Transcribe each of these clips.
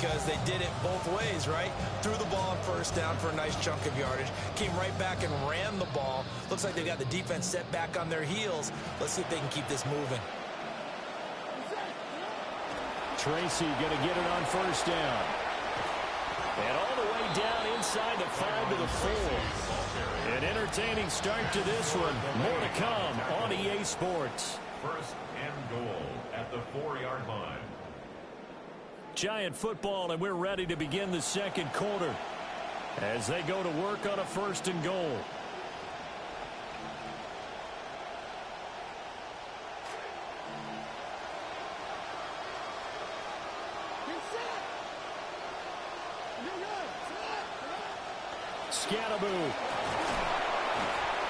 because they did it both ways, right? Threw the ball on first down for a nice chunk of yardage, came right back and ran the ball. Looks like they've got the defense set back on their heels. Let's see if they can keep this moving. Tracy going to get it on first down. And all the way down inside the 5 to the 4. An entertaining start to this one. More to come on EA Sports. First and goal at the 4-yard line. Giant football, and we're ready to begin the second quarter as they go to work on a first and goal. Scattaboo.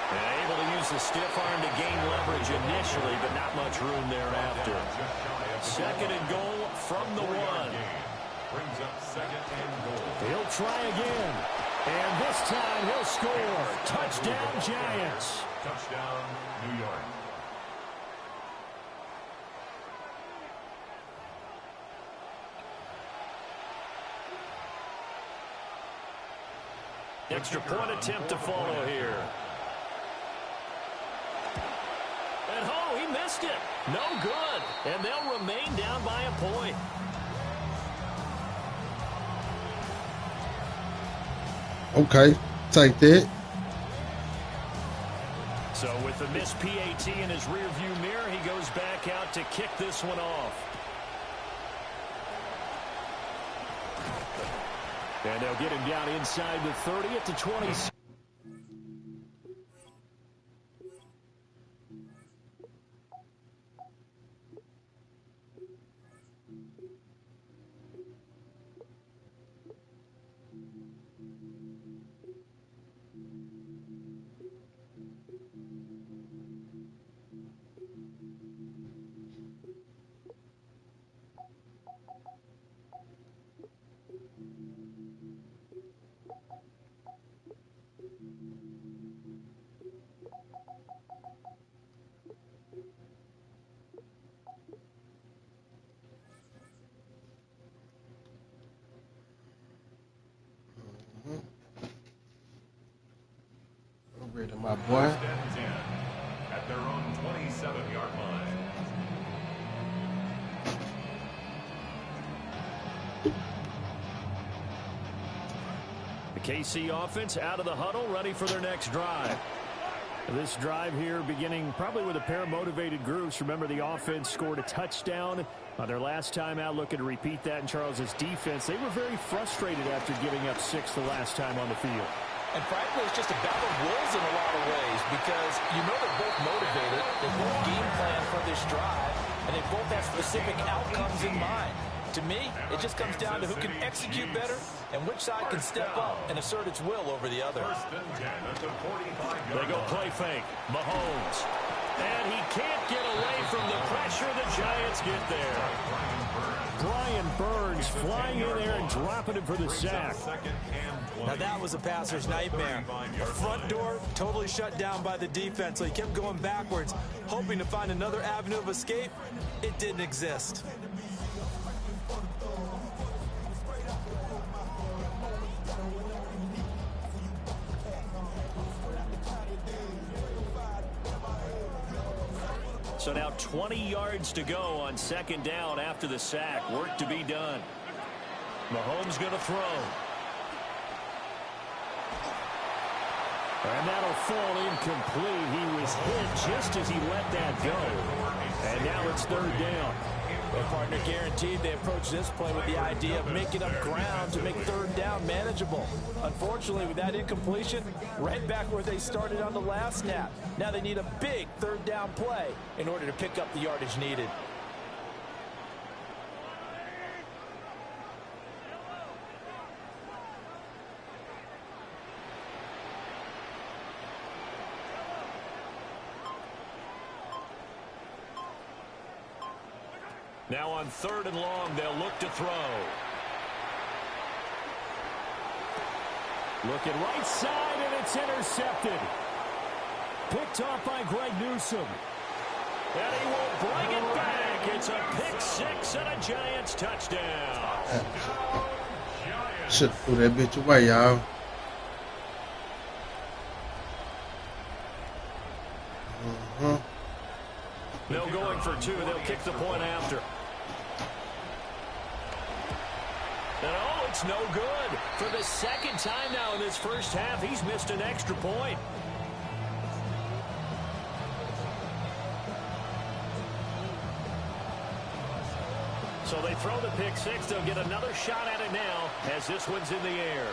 And able to use the stiff arm to gain leverage initially, but not much room thereafter. Second and goal from the 1. Brings up second and goal. He'll try again. And this time he'll score. Touchdown, Giants. Touchdown, New York. Extra point attempt to follow here. And oh, he missed it. No good. And they'll remain down by a point. Okay, take that. So with the missed PAT in his rearview mirror, he goes back out to kick this one off. And they'll get him down inside the 30 at the 20. Ready, my boy. First and 10 at their own 27-yard line. The KC offense out of the huddle, ready for their next drive. This drive here beginning probably with a pair of motivated groups. Remember, the offense scored a touchdown on their last time out, looking to repeat that in Charles's defense. They were very frustrated after giving up 6 the last time on the field. And frankly, it's just a battle of wills in a lot of ways because you know they're both motivated, they both game plan for this drive, and they both have specific outcomes in mind. To me, it just comes down to who can execute better and which side can step up and assert its will over the other. First and 10 at the 45-yard They go play fake. Mahomes. And he can't get away from the pressure. The Giants get there. Brian Burns flying in there and dropping him for the sack. Now that was a passer's nightmare. The front door totally shut down by the defense, so he kept going backwards, hoping to find another avenue of escape. It didn't exist. So now 20 yards to go on second down after the sack. Work to be done. Mahomes going to throw. And that'll fall incomplete. He was hit just as he let that go. And now it's third down. Their partner guaranteed they approach this play with the idea of making up ground to make third down manageable. Unfortunately, with that incompletion, right back where they started on the last snap. Now they need a big third down play in order to pick up the yardage needed. Now on third and long, they'll look to throw. Looking right side, and it's intercepted. Picked off by Greg Newsome. And he will bring it back. It's a pick six and a Giants touchdown. Should threw that bitch away, y'all. No going for two. They'll kick the point after. And oh, it's no good. For the second time now in this first half, he's missed an extra point. So they throw the pick six. They'll get another shot at it now as this one's in the air.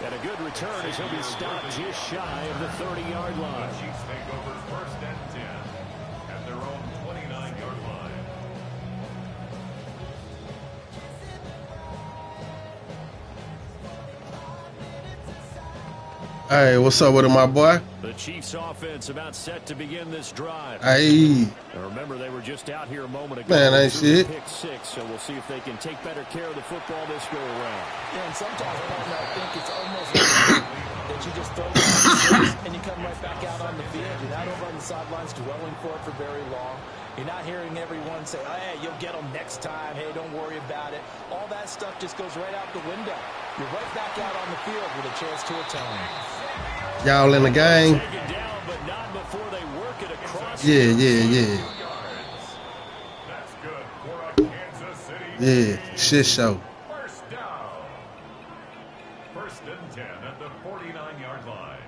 And a good return as he'll be stopped just shy of the 30-yard line. The Chiefs take over first and 10 at their own 29-yard line. Hey, what's up with it, my boy? The Chiefs offense about set to begin this drive. Hey. Now remember, they were just out here a moment ago. Man, ain't shit. Pick six, so we'll see if they can take better care of the football this go around. Yeah, and sometimes I think it's almost that you just throw the six and you come right back out on the field. You're not over on the sidelines dwelling for it for very long. You're not hearing everyone say, oh, hey, you'll get them next time. Hey, don't worry about it. All that stuff just goes right out the window. You're right back out on the field with a chance to atone. Y'all in the game? Down, but not before they work it across. Yeah. That's good for a Kansas City. Yeah, shit show. First down. First and 10 at the 49-yard line.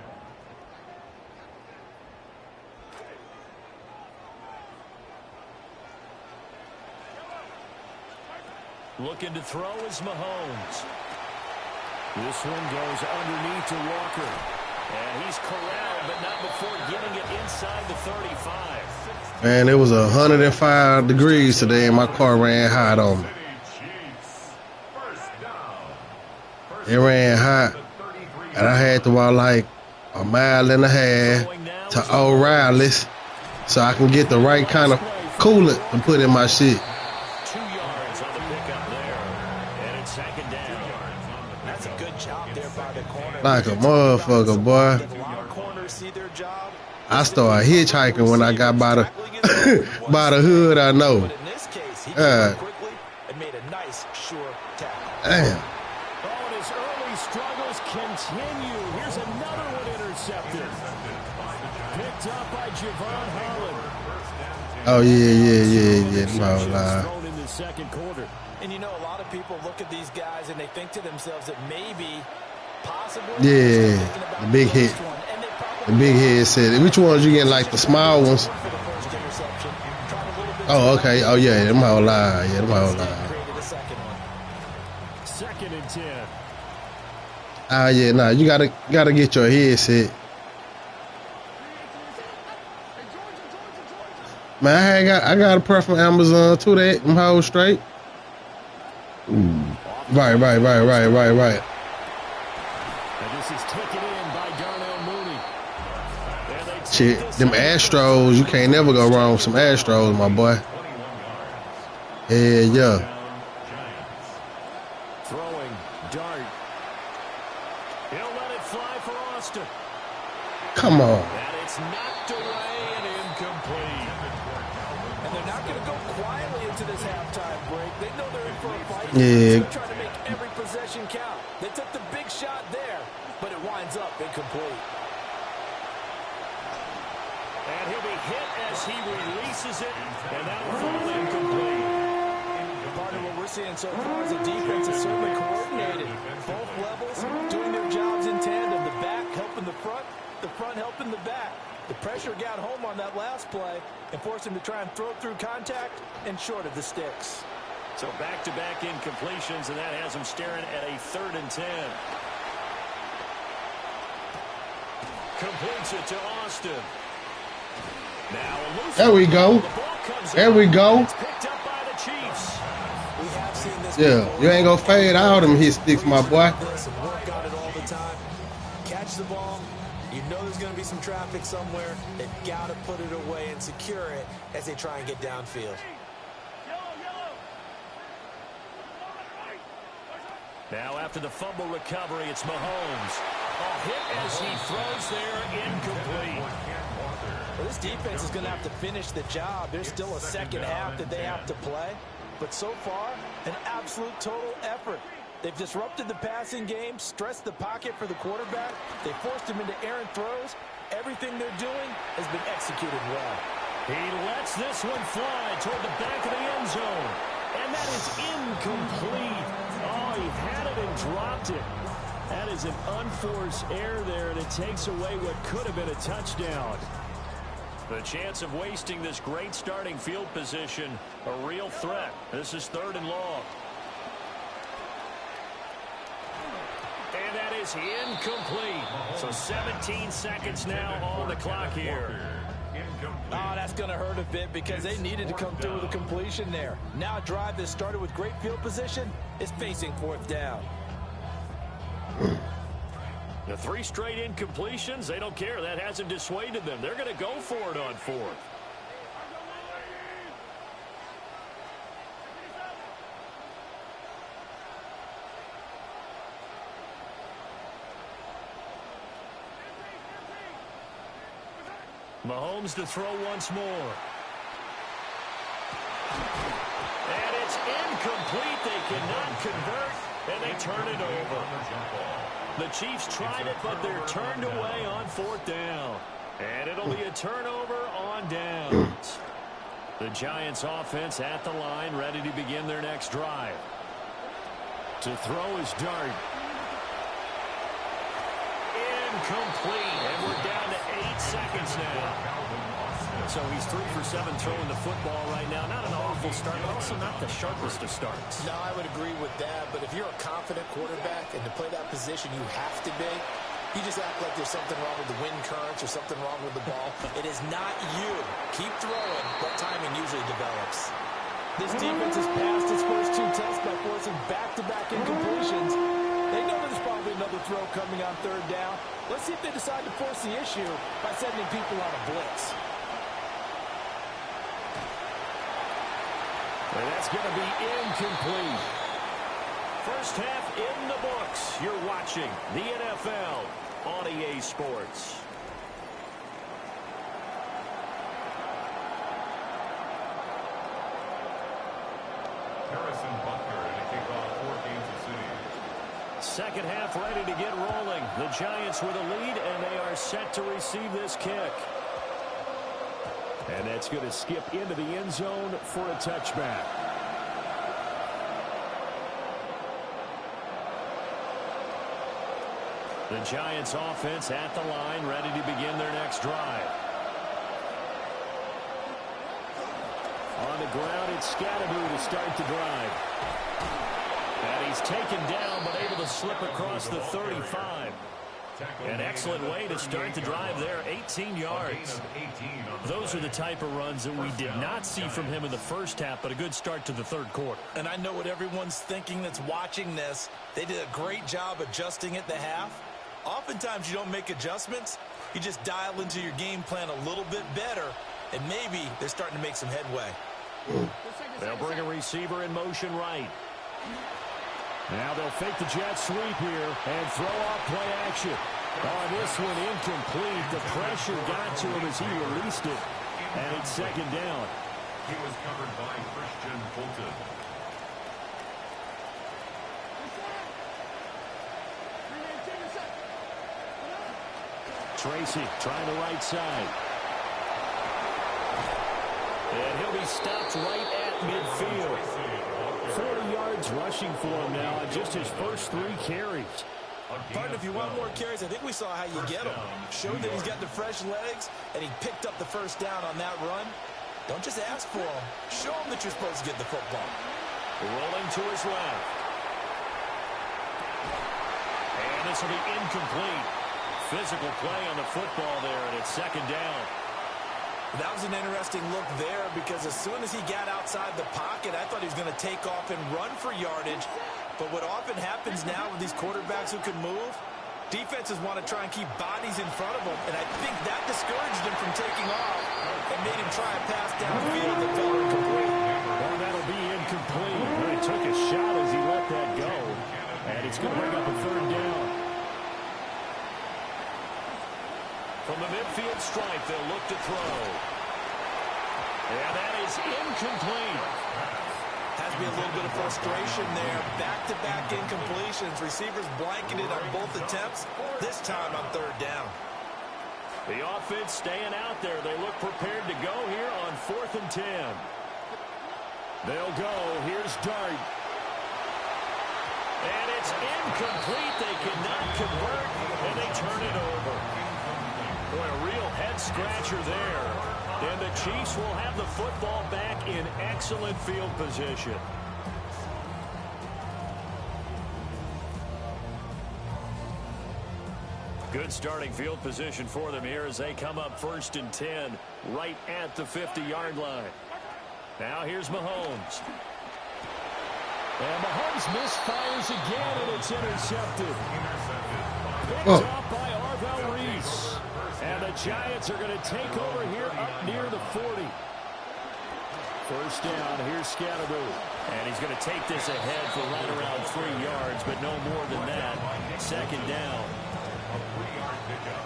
Looking to throw is Mahomes. This one goes underneath to Walker. And he's corralled, but not before getting it inside the 35. Man, it was 105 degrees today, and my car ran hot on me. It ran hot, and I had to walk like a mile and a half to O'Reilly's so I can get the right kind of coolant to put in my shit. 2 yards on the pickup there. And it's second down. That's a good job there by the corner. Like a motherfucker, boy. A lot of corners see their job. I started hitchhiking when I got by the by the hood, I know. But in this case, he came quickly and made a nice, sure tackle. Damn. Oh, and his early struggles continue. Here's another one intercepted. Picked up by Javon Holland. Oh, yeah. No lie. Thrown in the second quarter. And you know, a lot of people look at these guys and they think to themselves that maybe, possibly, Yeah, the big hit. The big head said, which ones you getting, like the small ones? Oh, okay. Oh, yeah, them whole lie. Yeah, them whole lie. Second and 10. Ah, yeah, nah, you gotta get your head set. Man, I got a pair from Amazon too. That them hoes straight. Right. And this is taken in by Darnell Mooney. Shit, them Astros, you can't never go wrong with some Astros, my boy. Yeah. Throwing dart. He'll let it fly for Austin. Come on. And it's knocked away and incomplete. And they're not going to go quietly into this halftime break. They know they're in for a fight. Yeah. They're trying to make every possession count. They took the big shot there, but it winds up incomplete. And he'll be hit as he releases it, and that will fall incomplete. Partner, what we're seeing so far is a defense is certainly coordinated. Both levels doing their jobs in tandem. The back helping the front helping the back. The pressure got home on that last play and forced him to try and throw through contact and short of the sticks. So back-to-back incompletions, and that has him staring at a 3rd and 10. Completes it to Austin. Now a loose There we go. the ball comes There out. we go. It's picked up by the Chiefs. We have seen this Yeah, before. you ain't gonna fade out them hit sticks, my boy. This and work on it all the time. Catch the ball. You know there's going to be some traffic somewhere. They've got to put it away and secure it as they try and get downfield. Now after the fumble recovery, it's Mahomes. A hit as he throws there, incomplete. Well, this defense is going to have to finish the job. There's still a second half that they have to play. But so far, an absolute total effort. They've disrupted the passing game, stressed the pocket for the quarterback. They forced him into errant throws. Everything they're doing has been executed well. He lets this one fly toward the back of the end zone. And that is incomplete. Oh, he had it and dropped it. That is an unforced error there, and it takes away what could have been a touchdown. The chance of wasting this great starting field position, a real threat. This is 3rd and long. And that is incomplete. So 17 seconds now on the clock here. Oh, that's going to hurt a bit because they needed to come through with a completion there. Now a drive that started with great field position is facing 4th down. The 3 straight incompletions, they don't care. That hasn't dissuaded them. They're going to go for it on 4th. Mahomes to throw once more. And it's incomplete. They cannot convert, and they turn it over. The Chiefs tried it, but they're turned away on 4th down. And it'll be a turnover on downs. The Giants offense at the line, ready to begin their next drive. To throw is Dart. Incomplete, and we're down to 8 seconds now. So he's 3 for 7 throwing the football right now. Not an awful start, but also not the sharpest of starts. No, I would agree with that. But if you're a confident quarterback and to play that position you have to be, you just act like there's something wrong with the wind currents or something wrong with the ball. It is not you. Keep throwing, but timing usually develops. This defense has passed its first 2 tests by forcing back-to-back incompletions. They know there's probably another throw coming on 3rd down. Let's see if they decide to force the issue by sending people on a blitz. And that's going to be incomplete. First half in the books. You're watching the NFL on EA Sports. Harrison Butker in a kickoff for Kansas City. Second half ready to get rolling. The Giants with a lead, and they are set to receive this kick. And that's going to skip into the end zone for a touchback. The Giants offense at the line, ready to begin their next drive. On the ground, it's Scatterby to start the drive. And he's taken down, but able to slip across the 35. An excellent way to start the drive there, 18 yards. Those are the type of runs that we did not see from him in the first half, but a good start to the 3rd quarter. And I know what everyone's thinking that's watching this. They did a great job adjusting at the half. Oftentimes you don't make adjustments. You just dial into your game plan a little bit better, and maybe they're starting to make some headway. They'll bring a receiver in motion right. Now they'll fake the jet sweep here and throw off play action. On this one, incomplete. The pressure got to him as he released it. And it's 2nd down. He was covered by Christian Fulton. Tracy trying the right side. And he'll be stopped right at midfield. 40 yards rushing for him now on just his first 3 carries. Partner, if you want more carries, I think we saw how you get them. Showed that he's got the fresh legs, and he picked up the first down on that run. Don't just ask for him. Show him that you're supposed to get the football. Rolling to his left. And this will be incomplete. Physical play on the football there, and it's 2nd down. That was an interesting look there because as soon as he got outside the pocket, I thought he was going to take off and run for yardage. But what often happens now with these quarterbacks who can move, defenses want to try and keep bodies in front of them, and I think that discouraged him from taking off and made him try a pass downfield that fell incomplete. Well, that'll be incomplete. He took a shot as he let that go, and it's going to bring up a 3rd down. From the midfield stripe, they'll look to throw. And that is incomplete. Has to be a little bit of frustration there. Back-to-back incompletions. Receivers blanketed on both attempts. This time on third down. The offense staying out there. They look prepared to go here on 4th and 10. They'll go. Here's Dart. And it's incomplete. They cannot convert, and they turn it over. Boy, a real head-scratcher there. And the Chiefs will have the football back in excellent field position. Good starting field position for them here as they come up 1st and 10 right at the 50-yard line. Now here's Mahomes. And Mahomes misfires again, and it's intercepted. Picked up by Arvell Reese. And the Giants are going to take over here up near the 40. First down, here's Scatteroo. And he's going to take this ahead for right around 3 yards, but no more than that. 2nd down. A 3-yard pickup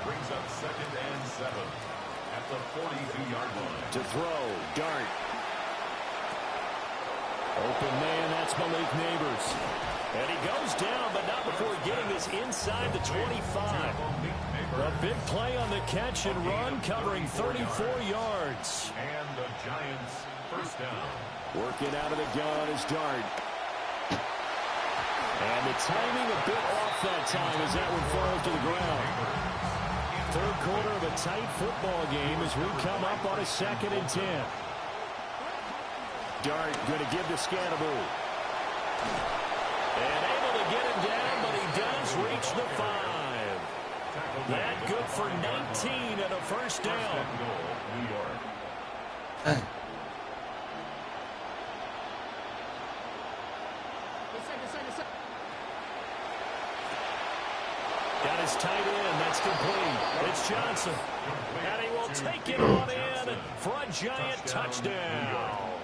brings up 2nd and 7 at the 42-yard line. To throw, Dart. Open man, that's Malik Neighbors. And he goes down, but not before getting this inside the 25. A big play on the catch and run, covering 34 yards. And the Giants first down. Working out of the gun is Dart. And the timing a bit off that time as that one falls to the ground. 3rd quarter of a tight football game as we come up on a 2nd and 10. Dart going to give to Scatteroo. And able to get him down, but he does reach the 5. That good for 19 and a first down. New York. Got his tight end. That's complete. It's Johnson. And he will take it on in for a Giant touchdown.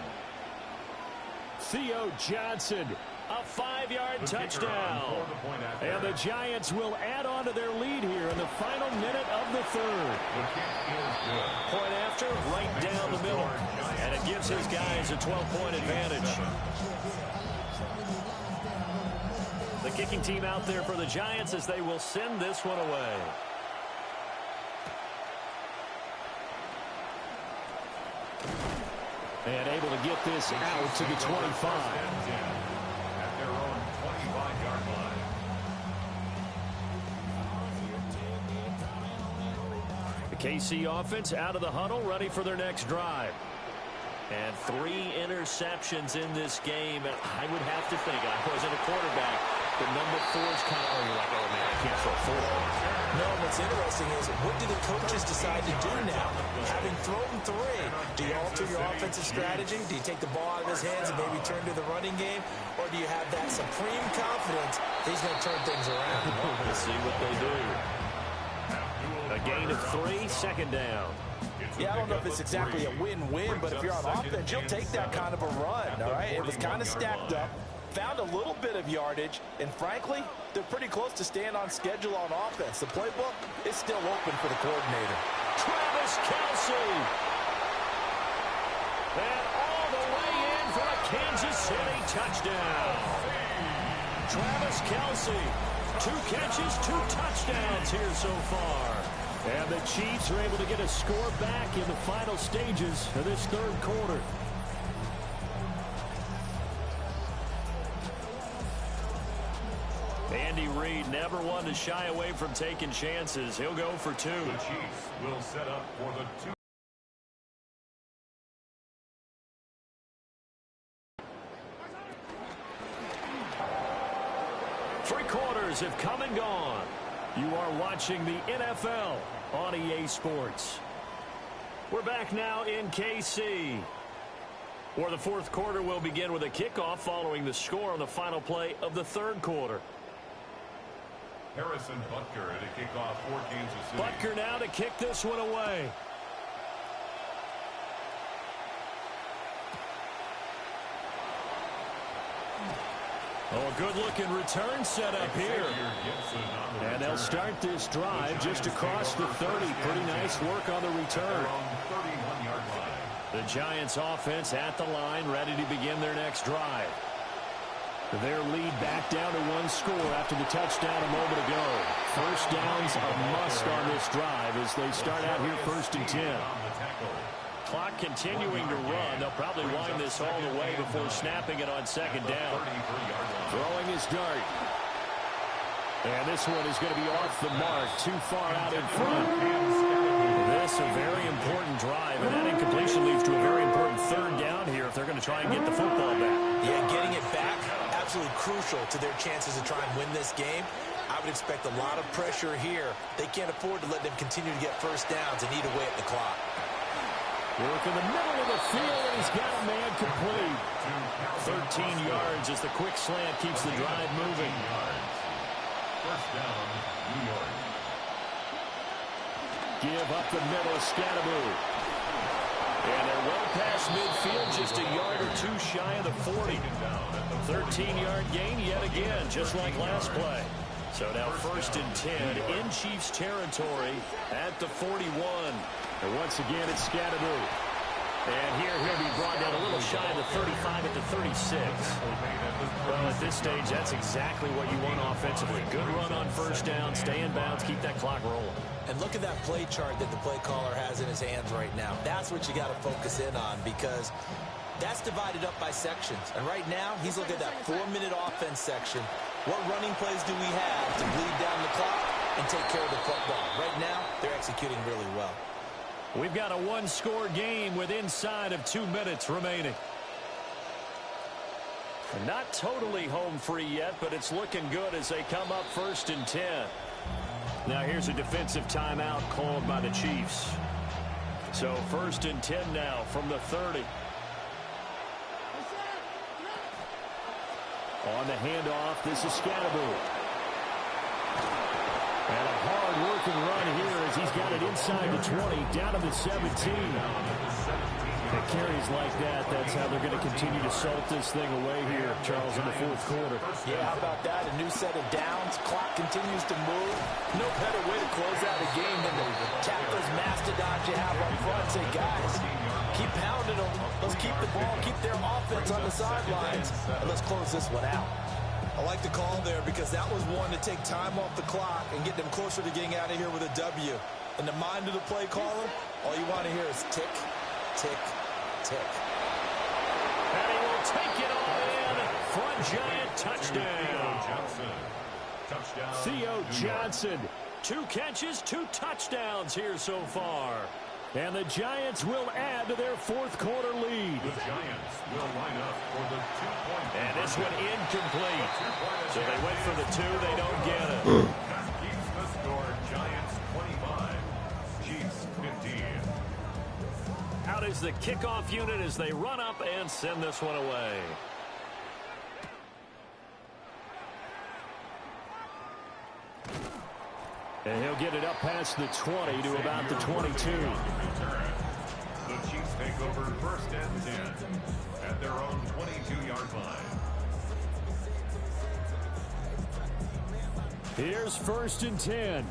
Theo Johnson, a 5-yard touchdown. And the Giants will add on to their lead here in the final minute of the 3rd. Point after, right down the middle. And it gives his guys a 12-point advantage. The kicking team out there for the Giants as they will send this one away. And able to get this out to the 25. At their own 25-yard line. The KC offense out of the huddle, ready for their next drive. And 3 interceptions in this game. And I would have to think, I wasn't a quarterback, but number 4 is kind of, you're like, oh, man, I can't throw 4. No, what's interesting is what do the coaches decide to do now? Having thrown 3, do you alter your offensive strategy? Do you take the ball out of his hands and maybe turn to the running game? Or do you have that supreme confidence he's going to turn things around? We'll see what they do. A gain of 3, 2nd down. Yeah, I don't know if it's exactly a win-win, but if you're on offense, you'll take that kind of a run, all right? It was kind of stacked up, found a little bit of yardage, and frankly, they're pretty close to staying on schedule on offense. The playbook is still open for the coordinator. Travis Kelce. And all the way in for a Kansas City touchdown. Travis Kelce, 2 catches, 2 touchdowns here so far. And the Chiefs are able to get a score back in the final stages of this 3rd quarter. Andy Reid never one to shy away from taking chances. He'll go for 2. The Chiefs will set up for the 2. 3 quarters have come and gone. You are watching the NFL on EA Sports. We're back now in KC, where the 4th quarter will begin with a kickoff following the score on the final play of the 3rd quarter. Harrison Butker to kick off for Kansas City. Butker now to kick this one away. Oh, a good-looking return set up here. And they'll start this drive just across the 30. Pretty nice work on the return. The Giants offense at the line, ready to begin their next drive. Their lead back down to one score after the touchdown a moment ago. First down's a must on this drive as they start out here 1st and 10. Clock continuing to run. They'll probably wind this all the way before snapping it on 2nd down. Throwing his dart. And this one is going to be off the mark, too far out in front. This a very important drive, and that incompletion leads to a very important 3rd down here if they're going to try and get the football back. Yeah, getting it back, absolutely crucial to their chances to try and win this game. I would expect a lot of pressure here. They can't afford to let them continue to get first downs and eat away at the clock. Work in the middle of the field, and he's got a man complete. 13 yards as the quick slant keeps the drive moving. First down, New York. Give up the middle, Scatteroo. And they're well past midfield, just a yard or two shy of the 40. 13-yard gain yet again, just like last play. So now 1st and 10 in Chiefs territory at the 41. And once again, it's Scatteroo. And here he'll be brought down a little shy of the 35 at the 36. Well, at this stage, that's exactly what you want offensively. Good run on first down, stay in bounds, keep that clock rolling. And look at that play chart that the play caller has in his hands right now. That's what you got to focus in on because that's divided up by sections. And right now, he's looking at that 4-minute offense section. What running plays do we have to bleed down the clock and take care of the football? Right now, they're executing really well. We've got a one-score game with inside of 2 minutes remaining. Not totally home free yet, but it's looking good as they come up 1st and 10. Now here's a defensive timeout called by the Chiefs. So 1st and 10 now from the 30. On the handoff, this is Scatteroo. And a hard-working run here as he's got it inside the 20, down to the 17. And carries like that, that's how they're going to continue to salt this thing away here, Charles, in the 4th quarter. Yeah, how about that? A new set of downs. Clock continues to move. No better way to close out a game than to tap those mastodons you have up front. Say, guys, keep pounding them. Let's keep the ball, keep their offense on the sidelines, and let's close this one out. I like the call there because that was one to take time off the clock and get them closer to getting out of here with a W. In the mind of the play caller, all you want to hear is tick, tick, tick. And he will take it all in for a Giant touchdown. Theo Johnson, 2 catches, 2 touchdowns here so far. And the Giants will add to their 4th quarter lead. The Giants will line up for the 2-point. And this one incomplete. So they went for the 2, they don't get it. Keeps the score, Giants 25, Chiefs 15. Out is the kickoff unit as they run up and send this one away. And he'll get it up past the 20 to about the 22. The Chiefs take over 1st and 10 at their own 22-yard line. Here's 1st and 10.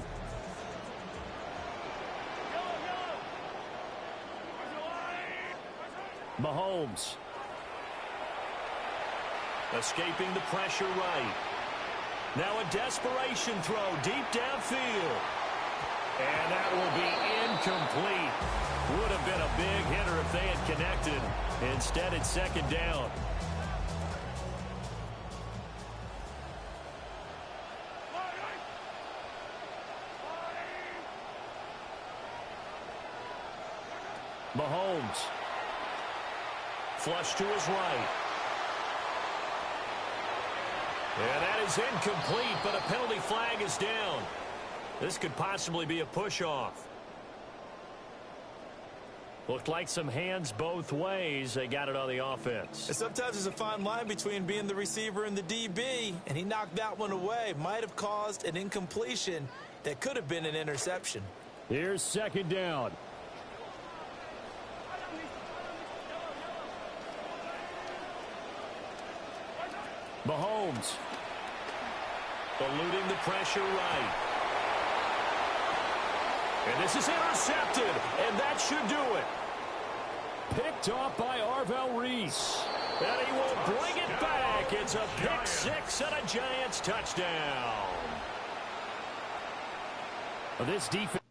Mahomes. Escaping the pressure right. Now a desperation throw deep downfield. And that will be incomplete. Would have been a big hitter if they had connected. Instead, it's 2nd down. Mahomes. Flush to his right. And that is incomplete, but a penalty flag is down. This could possibly be a push-off. Looked like some hands both ways. They got it on the offense. And sometimes there's a fine line between being the receiver and the DB, and he knocked that one away. Might have caused an incompletion that could have been an interception. Here's 2nd down. Mahomes. Eluding the pressure right. And this is intercepted, and that should do it. Picked off by Arvell Reese. And he will bring it back. It's a pick six and a Giants touchdown. This defense.